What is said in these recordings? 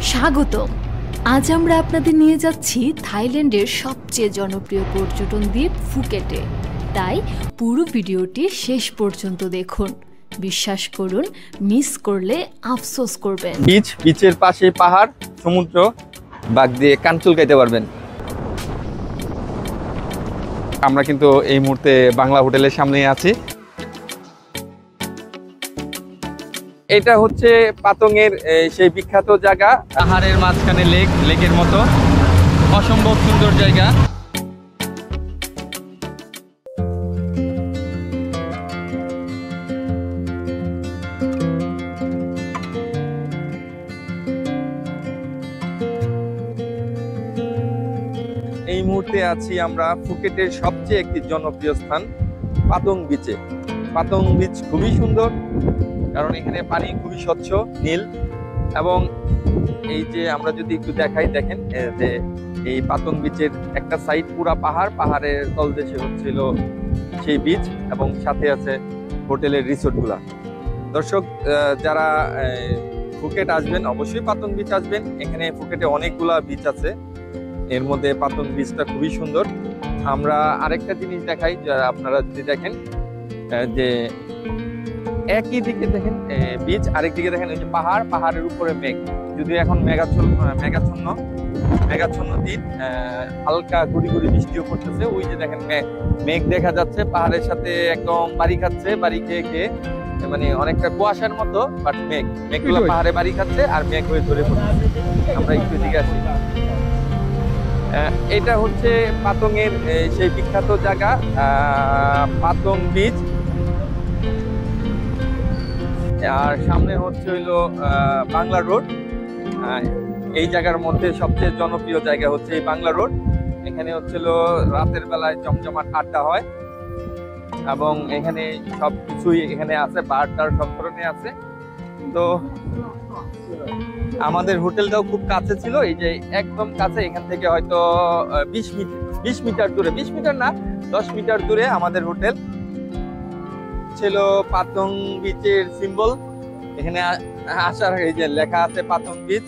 স্বাগতম। আজ আমরা আপনাদের নিয়ে যাচ্ছি থাইল্যান্ডের সবচেয়ে জনপ্রিয় পর্যটন দ্বীপ ফুকেটে। তাই পুরো ভিডিওটি শেষ পর্যন্ত দেখুন। বিশ্বাস করুন, মিস করলে আফসোস করবেন। বিচের পাশে পাহাড়, সমুদ্র, বাগ দিয়ে কান চুলকাইতে পারবেন। আমরা কিন্তু এই মুহূর্তে বাংলা হোটেলের সামনে আছি। এটা হচ্ছে পাতংয়ের সেই বিখ্যাত জায়গা, পাহাড়ের মাঝখানে লেকের মতো অসম্ভব সুন্দর জায়গা। এই মুহূর্তে আছি আমরা ফুকেটের সবচেয়ে একটি জনপ্রিয় স্থান পাতং বিচে। পাতং বিচ খুবই সুন্দর, কারণ এখানে পানি খুবই স্বচ্ছ নীল। এবং এই যে আমরা যদি একটু দেখাই, দেখেন যে এই পাতং বিচের একটা সাইড পুরা পাহাড়, পাহাড়ের তলদেশে হচ্ছিল সেই বিচ, এবং সাথে আছে হোটেলের রিসোর্ট গুলা। দর্শক যারা ফুকেট আসবেন অবশ্যই পাতং বিচ আসবেন। এখানে ফুকেটে অনেকগুলা বিচ আছে, এর মধ্যে পাতং বিচটা খুবই সুন্দর। আমরা আরেকটা জিনিস দেখাই, যারা আপনারা যদি দেখেন যে একই দিকে দেখেন বিচ, আরেক দিকে দেখেন ওই যে পাহাড়, পাহাড়ের উপরে মেঘ। যদি এখন মেঘাচ্ছন্ন দিন, হালকা গুড়ি গুড়ি বৃষ্টিও পড়তেছে। ওই যে দেখেন মেঘ দেখা যাচ্ছে, পাহাড়ের সাথে একদম বাড়ি খাচ্ছে, বাড়ি খেয়ে খেয়ে মানে অনেকটা কুয়াশার মতো, বাট মেঘগুলো পাহাড়ে বাড়ি খাচ্ছে আর মেঘ হয়ে ধরে পড়ছে। আমরা একটু দিকে আসি। এটা হচ্ছে পাতং এর সেই বিখ্যাত জায়গা, পাতং বিচ। আর সামনে হচ্ছে হইলো বাংলা রোড। এই জায়গার মধ্যে সবচেয়ে জনপ্রিয় জায়গা হচ্ছে এই বাংলা রোড। এখানে হচ্ছিল রাতের বেলায় জমজমাট আড্ডা হয়, এবং এখানে সবকিছুই এখানে আছে, বার টার সব ধরনের আছে। তো আমাদের হোটেলটাও খুব কাছে ছিল, এই যে একদম কাছে, এখান থেকে হয়তো 20 মিটার দূরে, 20 মিটার না 10 মিটার দূরে আমাদের হোটেল ছিল। পাতং বিচের সিম্বল এখানে আসার, এই যে লেখা আছে পাতং বিচ।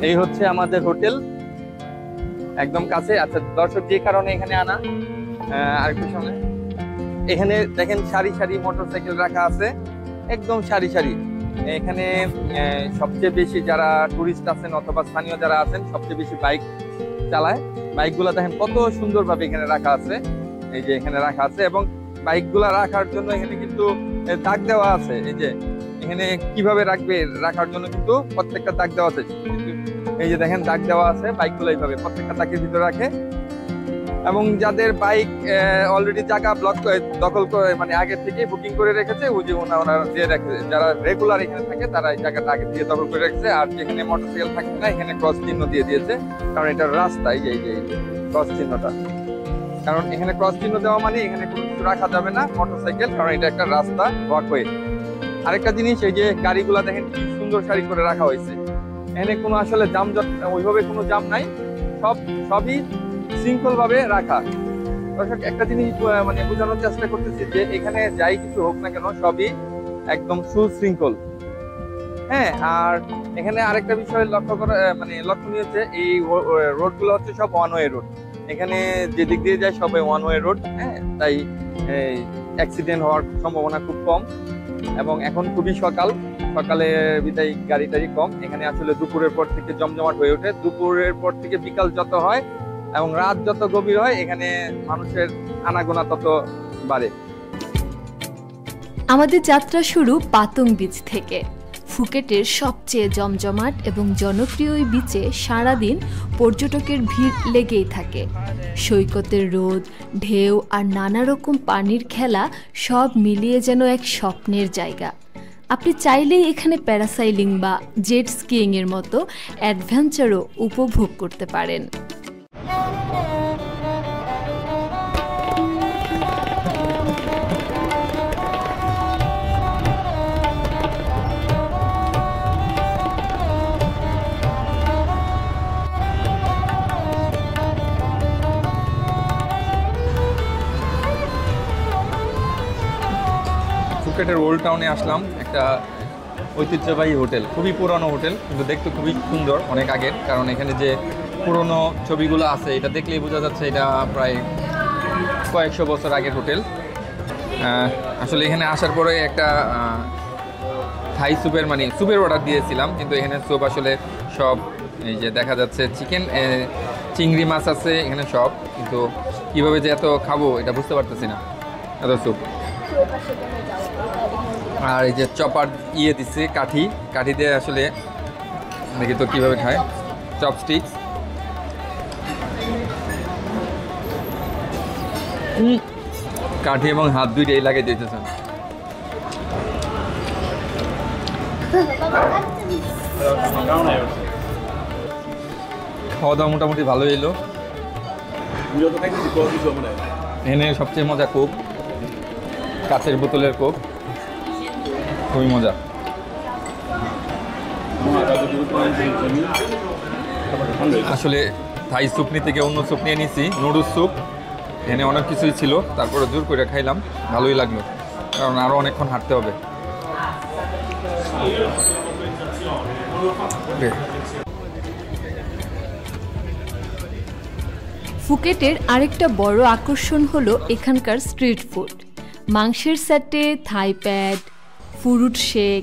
এই হচ্ছে আমাদের হোটেল, একদম কাছে। আচ্ছা দর্শক, যে কারণে এখানে আনা, আরেকটু সামনে এখানে দেখেন সারি সারি মোটরসাইকেল রাখা আছে, একদম সারি সারি। এখানে সবচেয়ে বেশি যারা টুরিস্ট আছেন অথবা স্থানীয় যারা আছেন, সবচেয়ে বেশি বাইক চালায়। বাইকগুলো দেখেন কত সুন্দরভাবে এখানে রাখা আছে, এই যে এখানে রাখা আছে। এবং বাইকগুলা রাখার জন্য এখানে কিন্তু দাগ দেওয়া আছে, এই যে এখানে কিভাবে রাখবে, রাখার জন্য কিন্তু প্রত্যেকটা দাগ দেওয়া আছে। এই যে দেখেন দাগ দেওয়া আছে, বাইকগুলো এইভাবে প্রত্যেকটা দাগের ভিতরে রাখে। এবং যাদের বাইক অলরেডি জায়গা দখল করে, মানে আগে থেকে বুকিং করে রেখেছে, ওই যে ওনারা দিয়ে রেখেছে, যারা রেগুলার এখানে থাকে তারা এই জায়গাটা আগে থেকে দখল করে রেখেছে। আর যেখানে মোটরসাইকেল থাকে না, এখানে ক্রস চিহ্ন দিয়ে দিয়েছে, কারণ এটা রাস্তা। এই যে ক্রস চিহ্নটা, কারণ এখানে ক্রস চিহ্ন দেওয়া মানে এখানে কোনো কিছু রাখা যাবে না মোটরসাইকেল, কারণ এটা একটা রাস্তা, ওয়াকওয়ে। আরেকটা জিনিস, এই যে গাড়িগুলা দেখেন কি সুন্দর সারি করে রাখা হয়েছে। এখানে কোনো আসলে যানজট, ওইভাবে কোনো জাম নাই, সবই শৃঙ্খল ভাবে রাখা। দর্শক একটা জিনিস মানে বোঝানোর চেষ্টা করতেছি যে এখানে যাই কিছু হোক না কেন, সবই একদম সুশৃঙ্খল। হ্যাঁ, আর এখানে আরেকটা বিষয় লক্ষণীয় হচ্ছে এই রোড গুলো হচ্ছে সব ওয়ান ওয়ে রোড। এখানে যে দিক দিয়ে যায় সবাই ওয়ান ওয়ে রোড। হ্যাঁ, তাই অ্যাক্সিডেন্ট হওয়ার সম্ভাবনা খুব কম। এবং এখন খুবই সকালে বিদায় গাড়ি টাড়ি কম। এখানে আসলে দুপুরের পর থেকে জমজমাট হয়ে ওঠে। দুপুরের পর থেকে বিকাল যত হয় এবং রাত যত গভীর হয়, এখানে মানুষের আনাগোনা তত বাড়ে। আমাদের যাত্রা শুরু পাতং বিচ থেকে। ফুকেটের সবচেয়ে জমজমাট এবং জনপ্রিয় এই বিচে সারাদিন পর্যটকের ভিড় লেগেই থাকে। সৈকতের রোদ, ঢেউ আর নানা রকম পানির খেলা সব মিলিয়ে যেন এক স্বপ্নের জায়গা। আপনি চাইলেই এখানে প্যারাসাইলিং বা জেট স্কিইং এর মতো অ্যাডভেঞ্চারও উপভোগ করতে পারেন। ফুকেটের ওল্ড টাউনে আসলাম, একটা ঐতিহ্যবাহী হোটেল, খুবই পুরনো হোটেল, কিন্তু দেখতে খুবই সুন্দর, অনেক আগের। কারণ এখানে যে পুরনো ছবিগুলো আছে এটা দেখলেই বোঝা যাচ্ছে এটা প্রায় কয়েকশো বছর আগের হোটেল। আসলে এখানে আসার পরে একটা থাই স্যুপের স্যুপের অর্ডার দিয়েছিলাম, কিন্তু এখানে স্যুপ আসলে সব এই যে দেখা যাচ্ছে চিকেন, চিংড়ি মাছ আছে এখানে সব, কিন্তু কীভাবে যে এত খাবো এটা বুঝতে পারতেছি না, এত স্যুপ। আর এই যে চপার দিচ্ছে, কাঠি দিয়ে আসলে দেখি তো কীভাবে খায়, চপস্টিক্স। কাঠি এবং হাত দুইটাই লাগিয়ে দিতেছেন। খাওয়া দাওয়া মোটামুটি ভালোই এলো। এখানে সবচেয়ে মজা কোক, কাঁচের বোতলের কোক, খুবই মজা। আসলে থাই স্যুপ নিতে গিয়ে অন্য স্যুপ নিয়ে নিছি, নুডলস স্যুপ। এখানে অনেক কিছুই ছিল, তারপরে জোর করে খাইলাম, ভালোই লাগলো, কারণ আরও অনেকক্ষণ হাঁটতে হবে। ফুকেটের আরেকটা বড় আকর্ষণ হলো এখানকার স্ট্রিট ফুড। মাংসের সেটে Thai pad, fruit shake,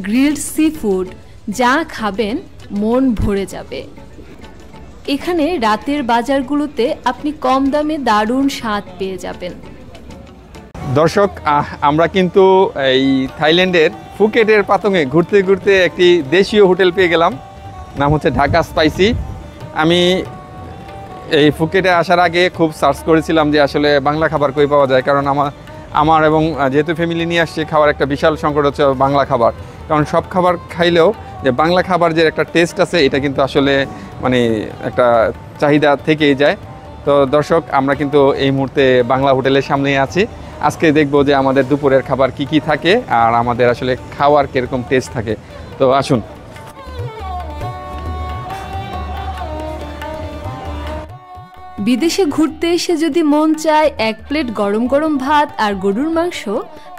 grilled seafood, যা খাবেন মন ভরে যাবে। এখানে রাতের বাজারগুলোতে আপনি কম দামে দারুণ স্বাদ পেয়ে যাবেন। দর্শক, আমরা কিন্তু এই থাইল্যান্ডের ফুকেটের পাতংয়ে ঘুরতে ঘুরতে একটি দেশীয় হোটেল পেয়ে গেলাম, নাম হচ্ছে ঢাকা স্পাইসি। আমি এই ফুকেটে আসার আগে খুব সার্চ করেছিলাম যে আসলে বাংলা খাবার কই পাওয়া যায়, কারণ আমার এবং যেহেতু ফ্যামিলি নিয়ে আসছে, খাওয়ার একটা বিশাল সংকট হচ্ছে বাংলা খাবার। কারণ সব খাবার খাইলেও যে বাংলা খাবার যে একটা টেস্ট আছে এটা কিন্তু আসলে একটা চাহিদা থেকেই যায়। তো দর্শক, আমরা কিন্তু এই মুহূর্তে বাংলা হোটেলের সামনেই আছি। আজকে দেখবো যে আমাদের দুপুরের খাবার কি কি থাকে আর আমাদের আসলে খাওয়ার কিরকম টেস্ট থাকে। তো আসুন। বিদেশে ঘুরতে এসে যদি মন চায় এক প্লেট গরম গরম ভাত আর গরুর মাংস,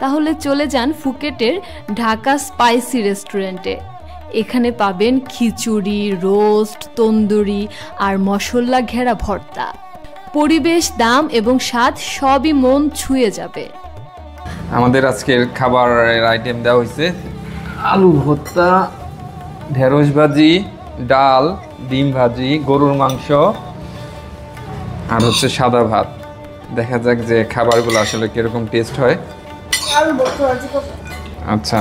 তাহলে চলে যান ফুকেটের ঢাকা স্পাইসি রেস্টুরেন্টে। এখানে পাবেন খিচুড়ি, রোস্ট, তন্দুরি আর মশলা ঘেরা ভর্তা। পরিবেশ, দাম এবং স্বাদ সবই মন ছুঁয়ে যাবে। আমাদের আজকের খাবারের আইটেম দেওয়া হয়েছে আলু ভর্তা, ঢেঁড়স ভাজি, ডাল, ডিম ভাজি, গরুর মাংস আর হচ্ছে সাদা ভাত। দেখা যাক যে খাবারগুলো আসলে কিরকম টেস্ট হয়। আচ্ছা,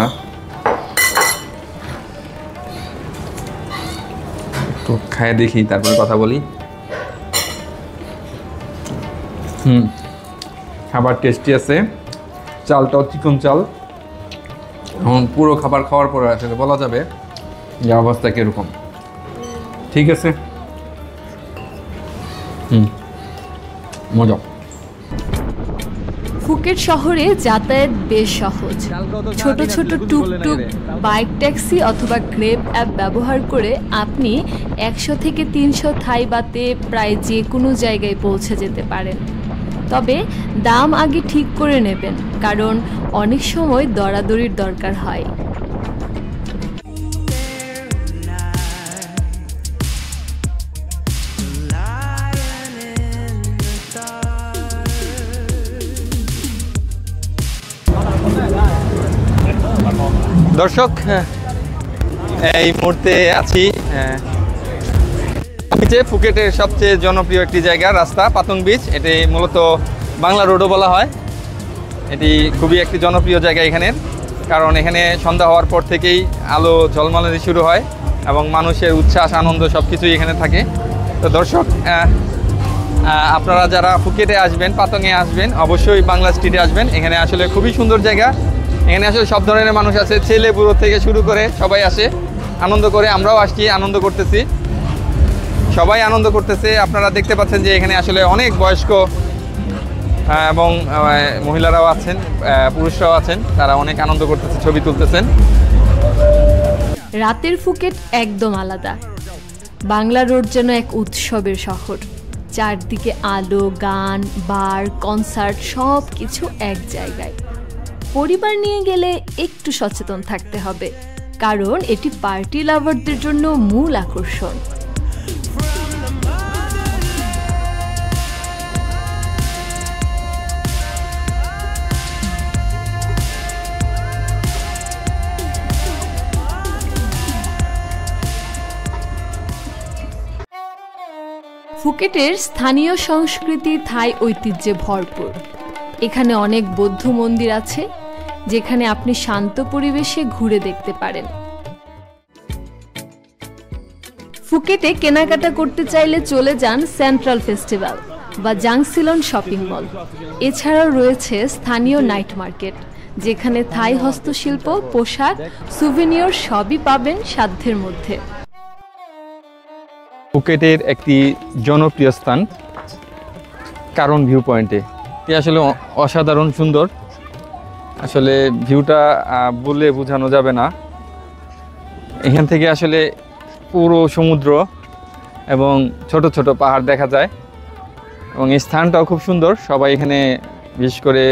তো খায় দেখি, তারপরে কথা বলি। খাবার টেস্টি আছে, চালটাও চিকন চাল। এখন পুরো খাবার খাওয়ার পরে আসলে বলা যাবে যে অবস্থা কিরকম। ঠিক আছে, মজা। ফুকেট শহরে যাতায়াত বেশ সহজ। ছোট ছোট টুকটুক, বাইক, ট্যাক্সি অথবা গ্রেব অ্যাপ ব্যবহার করে আপনি 100 থেকে 300 থাই বাতে প্রায় যে কোনো জায়গায় পৌঁছে যেতে পারেন। তবে দাম আগে ঠিক করে নেবেন, কারণ অনেক সময় দরাদরির দরকার হয়। দর্শক, এই মুহূর্তে আছি ফুকেটের সবচেয়ে জনপ্রিয় একটি জায়গা, রাস্তা পাতং বিচ। এটি মূলত বাংলা রোডও বলা হয়। এটি খুবই একটি জনপ্রিয় জায়গা এখানের, কারণ এখানে সন্ধ্যা হওয়ার পর থেকেই আলো ঝলমালানি শুরু হয় এবং মানুষের উচ্ছ্বাস, আনন্দ সব কিছুই এখানে থাকে। তো দর্শক, আপনারা যারা ফুকেটে আসবেন, পাতংয়ে আসবেন, অবশ্যই বাংলা স্ট্রিটে আসবেন। এখানে আসলে খুবই সুন্দর জায়গা। এখানে আসলে সব ধরনের মানুষ আছে, ছেলে বুড়ো থেকে শুরু করে সবাই আসে, আনন্দ করে। আমরাও আসছি, আনন্দ করতেছি, সবাই আনন্দ করতেছে। আপনারা দেখতে পাচ্ছেন যে এখানে আসলে অনেক বয়স্ক এবং মহিলারাও আছেন, পুরুষরাও আছেন, তারা অনেক আনন্দ করতেছে, ছবি তুলতেছেন। রাতের ফুকেট একদম আলাদা। বাংলা রোড যেন এক উৎসবের শহর। চারদিকে আলো, গান, বার, কনসার্ট, সব কিছু এক জায়গায়। পরিবার নিয়ে গেলে একটু সচেতন থাকতে হবে, কারণ এটি পার্টি লাভারদের জন্য মূল আকর্ষণ। ফুকেটের স্থানীয় সংস্কৃতি থাই ঐতিহ্যে ভরপুর। এখানে অনেক বৌদ্ধ মন্দির আছে, যেখানে আপনি শান্ত পরিবেশে ঘুরে দেখতে পারেন। ফুকেটে কেনাকাটা করতে চাইলে চলে যান সেন্ট্রাল ফেস্টিভ্যাল বা জাংসিলন শপিং মল। এছাড়াও রয়েছে স্থানীয় নাইট মার্কেট, যেখানে থাই হস্তশিল্প, পোশাক, সুভেনিয়র সবই পাবেন সাধ্যের মধ্যে। ফুকেটের একটি জনপ্রিয় স্থান কারণ ভিউ পয়েন্টে, এটি আসলে অসাধারণ সুন্দর। আসলে ভিউটা বলে বোঝানো যাবে না। এখান থেকে আসলে পুরো সমুদ্র এবং ছোট ছোট পাহাড় দেখা যায়, এবং এই স্থানটাও খুব সুন্দর। সবাই এখানে, বিশেষ করে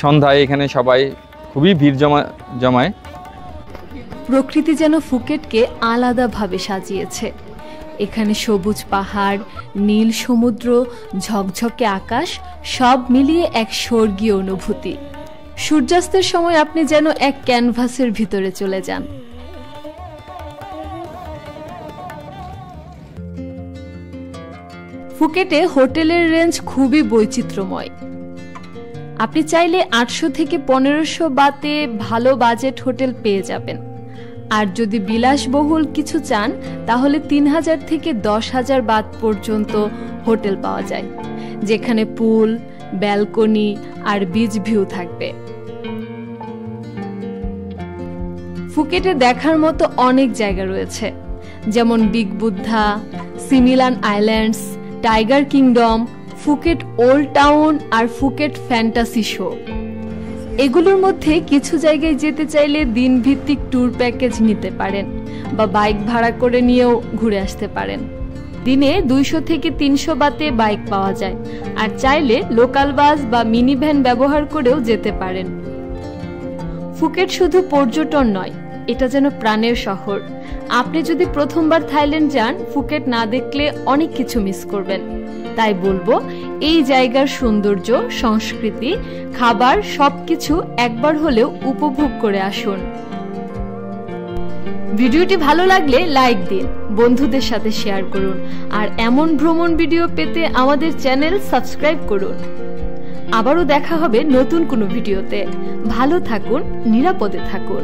সন্ধ্যায় এখানে সবাই খুবই ভিড় জমায়। প্রকৃতি যেন ফুকেটকে আলাদাভাবে সাজিয়েছে। এখানে সবুজ পাহাড়, নীল সমুদ্র, ঝকঝকে আকাশ, সব মিলিয়ে এক স্বর্গীয় অনুভূতি। সূর্যাস্তের সময় আপনি যেন এক ক্যানভাসের ভিতরে চলে যান। ফুকেটে হোটেলের রেঞ্জ খুবই বৈচিত্র্যময়। আপনি চাইলে 800 থেকে 1500 বাতে ভালো বাজেট হোটেল পেয়ে যাবেন। আর যদি বিলাসবহুল কিছু চান, তাহলে 3000 থেকে 10,000 বাত পর্যন্ত হোটেল পাওয়া যায়, যেখানে পুল, ব্যালকনি আর বিচ ভিউ থাকবে। ফুকেটে দেখার মতো অনেক জায়গা রয়েছে, যেমন Big Buddha, Similan Islands, Tiger Kingdom, Phuket Old Town আর ফুকেট ফ্যান্টাসি শো। এগুলোর মধ্যে কিছু জায়গায় যেতে চাইলে দিনভিত্তিক ট্যুর প্যাকেজ নিতে পারেন, বা বাইক ভাড়া করে নিয়েও ঘুরে আসতে পারেন। দিনে 200 থেকে 300 বাতে বাইক পাওয়া যায়, আর চাইলে লোকাল বাস বা মিনি ভ্যান ব্যবহার করেও যেতে পারেন। ফুকেট শুধু পর্যটন নয়, এটা যেন প্রাণের শহর। আপনি যদি প্রথমবার থাইল্যান্ড যান, ফুকেট না দেখলে অনেক কিছু মিস করবেন। তাই বলবো, এই জায়গার সৌন্দর্য, সংস্কৃতি, খাবার সবকিছু একবার হলেও উপভোগ করে আসুন। ভিডিওটি ভালো লাগলে লাইক দিন, বন্ধুদের সাথে শেয়ার করুন, আর এমন ভ্রমণ ভিডিও পেতে আমাদের চ্যানেল সাবস্ক্রাইব করুন। আবারও দেখা হবে নতুন কোনো ভিডিওতে। ভালো থাকুন, নিরাপদে থাকুন।